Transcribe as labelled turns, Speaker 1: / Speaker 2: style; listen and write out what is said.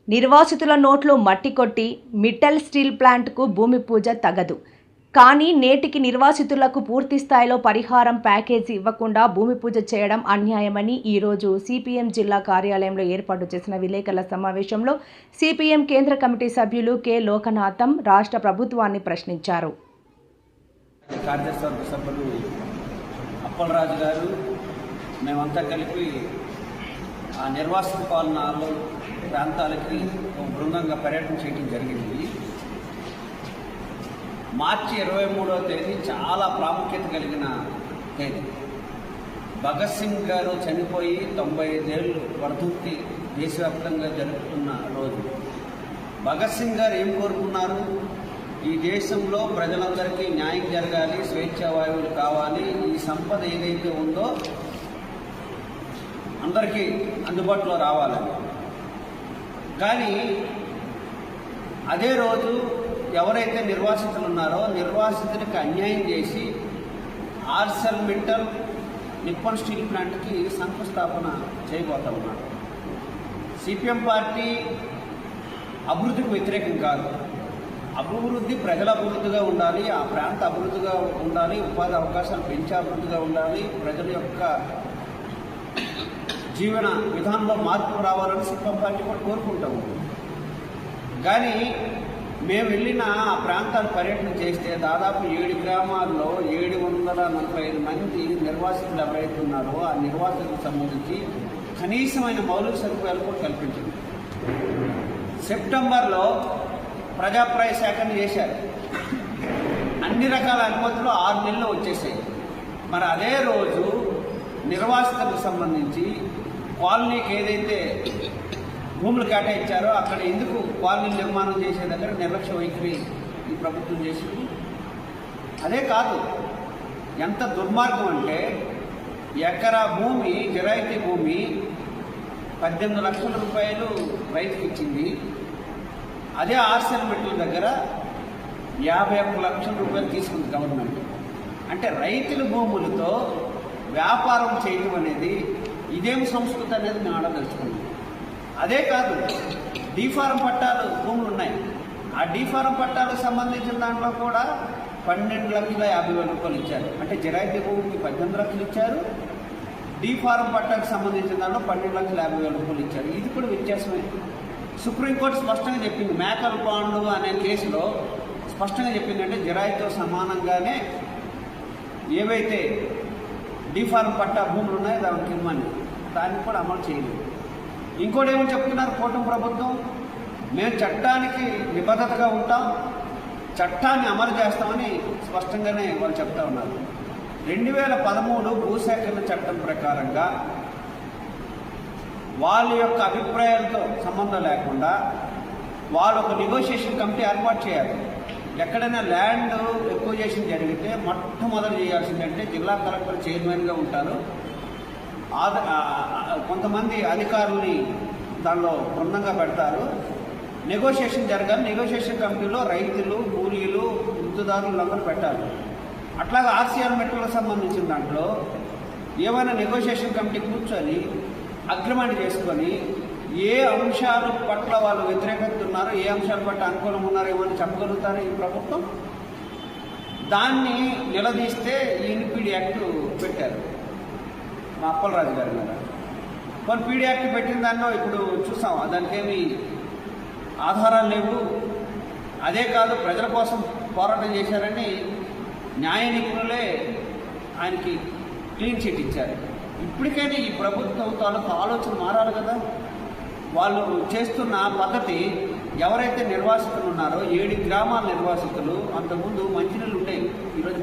Speaker 1: నిర్వాసితుల నోట్లో మట్టి కొట్టి మిట్టల్ స్టీల్ ప్లాంట్కు భూమి పూజ తగదు. కానీ నేటికి నిర్వాసితులకు పూర్తి స్థాయిలో పరిహారం ప్యాకేజీ ఇవ్వకుండా భూమి పూజ చేయడం అన్యాయమని ఈరోజు సిపిఎం జిల్లా కార్యాలయంలో ఏర్పాటు చేసిన విలేకరుల సమావేశంలో సిపిఎం కేంద్ర కమిటీ సభ్యులు కె లోకనాథం రాష్ట్ర ప్రభుత్వాన్ని ప్రశ్నించారు.
Speaker 2: కార్యదర్శి సభ్యులు అప్పలరాజు గారు మేమంతా కలిపి ఆ నిర్వాసిత పాలనలో ప్రాంతాలకి ఒక బృందంగా పర్యటన చేయడం జరిగింది. మార్చి 23వ తేదీ చాలా ప్రాముఖ్యత కలిగిన తేదీ. భగత్ సింగ్ గారు చనిపోయి 95 ఏళ్ళు వర్ధంతి దేశవ్యాప్తంగా జరుపుతున్న రోజు. భగత్ సింగ్ గారు ఏం కోరుకున్నారు? ఈ దేశంలో ప్రజలందరికీ న్యాయం జరగాలి, స్వేచ్ఛా వాయువులు కావాలి, ఈ సంపద ఏదైతే ఉందో అందరికీ అందుబాటులో రావాలని. కానీ అదే రోజు ఎవరైతే నిర్వాసితులు ఉన్నారో నిర్వాసితులకు అన్యాయం చేసి ఆర్సెల్ మిట్టల్ నిప్పన్ స్టీల్ ప్లాంట్కి శంకుస్థాపన చేయబోతా ఉన్నారు. సిపిఎం పార్టీ అభివృద్ధికి వ్యతిరేకం కాదు. అభివృద్ధి ప్రజల అభివృద్ధిగా ఉండాలి, ఆ ప్రాంత అభివృద్ధిగా ఉండాలి, ఉపాధి అవకాశాలు పెంచే అభివృద్ధిగా ఉండాలి, ప్రజల యొక్క జీవన విధానంలో మార్పు రావాలని సిపిఎం పార్టీ కూడా కోరుకుంటాము. కానీ మేము వెళ్ళిన ఆ ప్రాంతాలు పర్యటన చేస్తే దాదాపు 7 గ్రామాల్లో 745 మంది నిర్వాసితులు ఎవరైతే ఉన్నారో ఆ నిర్వాసితులకు సంబంధించి కనీసమైన మౌలిక సదుపాయాలు కూడా కల్పించింది. సెప్టెంబర్లో ప్రజాప్రాయ సేకరణ చేశారు. అన్ని రకాల అనుమతులు 6 నెలలు వచ్చేసాయి. మరి అదే రోజు నిర్వాసితులకు సంబంధించి కాలనీకి ఏదైతే భూములు కేటాయించారో అక్కడ ఎందుకు కాలనీ నిర్మాణం చేసే దగ్గర నిర్లక్ష్య వైఖరి ఈ ప్రభుత్వం చేసింది. అదే కాదు, ఎంత దుర్మార్గం అంటే ఎకరా భూమి జిరాయితీ భూమి 18 లక్షల రూపాయలు రైతుకి ఇచ్చింది. అదే ఆర్సెల్ మిట్టల్ దగ్గర 51 లక్షల రూపాయలు తీసుకుంది గవర్నమెంట్. అంటే రైతుల భూములతో వ్యాపారం చేయడం అనేది ఇదేం సంస్కృతి అనేది మేము ఆడదలుచుకున్నాం. అదే కాదు, డీఫారం పట్టాలు భూములు ఉన్నాయి. ఆ డీఫారం పట్టాలకు సంబంధించిన దాంట్లో కూడా 12,50,000 రూపాయలు ఇచ్చారు. అంటే జిరాయితీ భూమికి 18 లక్షలు ఇచ్చారు, డీఫారం పట్టాలకు సంబంధించిన దాంట్లో 12,50,000 రూపాయలు ఇచ్చారు. ఇది కూడా వ్యత్యాసమే. సుప్రీంకోర్టు స్పష్టంగా చెప్పింది, మేకల్ పాండు అనే కేసులో స్పష్టంగా చెప్పిందంటే జిరాయితీతో సమానంగానే ఏవైతే డీఫారం పట్టా భూములు ఉన్నాయో దానికి ఇవ్వమని, దాన్ని కూడా అమలు చేయలేదు. ఇంకోటి ఏమని చెప్తున్నారు కూటమి ప్రభుత్వం? మేము చట్టానికి నిబద్ధతగా ఉంటాం, చట్టాన్ని అమలు చేస్తామని స్పష్టంగానే వాళ్ళు చెప్తా ఉన్నారు. 2013 భూసేకరణ చట్టం ప్రకారంగా వాళ్ళ యొక్క అభిప్రాయాలతో సంబంధం లేకుండా వాళ్ళు ఒక నెగోషియేషన్ కమిటీ ఏర్పాటు చేయాలి. ఎక్కడైనా ల్యాండ్ ఎక్విజిషన్ జరిగితే మొట్టమొదటి చేయాల్సిందంటే జిల్లా కలెక్టర్ చైర్మన్గా ఉంటారు. కొంతమంది అధికారుల్ని దానిలో బృందంగా పెడతారు. నెగోషియేషన్ జరగాలి. నెగోషియేషన్ కమిటీలో రైతులు, కూలీలు, వృత్తిదారులందరూ పెట్టాలి. అట్లాగే ఆర్సీఆర్ మెట్లకు సంబంధించిన దాంట్లో ఏమైనా నెగోషియేషన్ కమిటీ కూర్చొని అగ్రిమెంట్ చేసుకొని ఏ అంశాల పట్ల వాళ్ళు వ్యతిరేకత ఉన్నారో, ఏ అంశాల పట్ల అనుకూలంగా ఉన్నారో ఏమని చెప్పగలుగుతారు ఈ ప్రభుత్వం. దాన్ని నిలదీస్తే యూనిపీడీ యాక్ట్ పెట్టారు మా అప్పలరాజు గారి మీద. కొన్ని పీడీ యాక్ట్ పెట్టిన దానిలో ఇప్పుడు చూసాం, దానికి ఏమి ఆధారాలు లేవు. అదే కాదు, ప్రజల కోసం పోరాటం చేశారని న్యాయ నిపుణులే ఆయనకి క్లీన్ చిట్ ఇచ్చారు. ఇప్పటికైనా ఈ ప్రభుత్వం తాలూకు ఆలోచన మారాలి కదా. వాళ్ళు చేస్తున్న పద్ధతి, ఎవరైతే నిర్వాసితులు ఉన్నారో 7 గ్రామాల నిర్వాసితులు, అంతకుముందు మంచినీళ్ళు ఉండేవి, ఈరోజు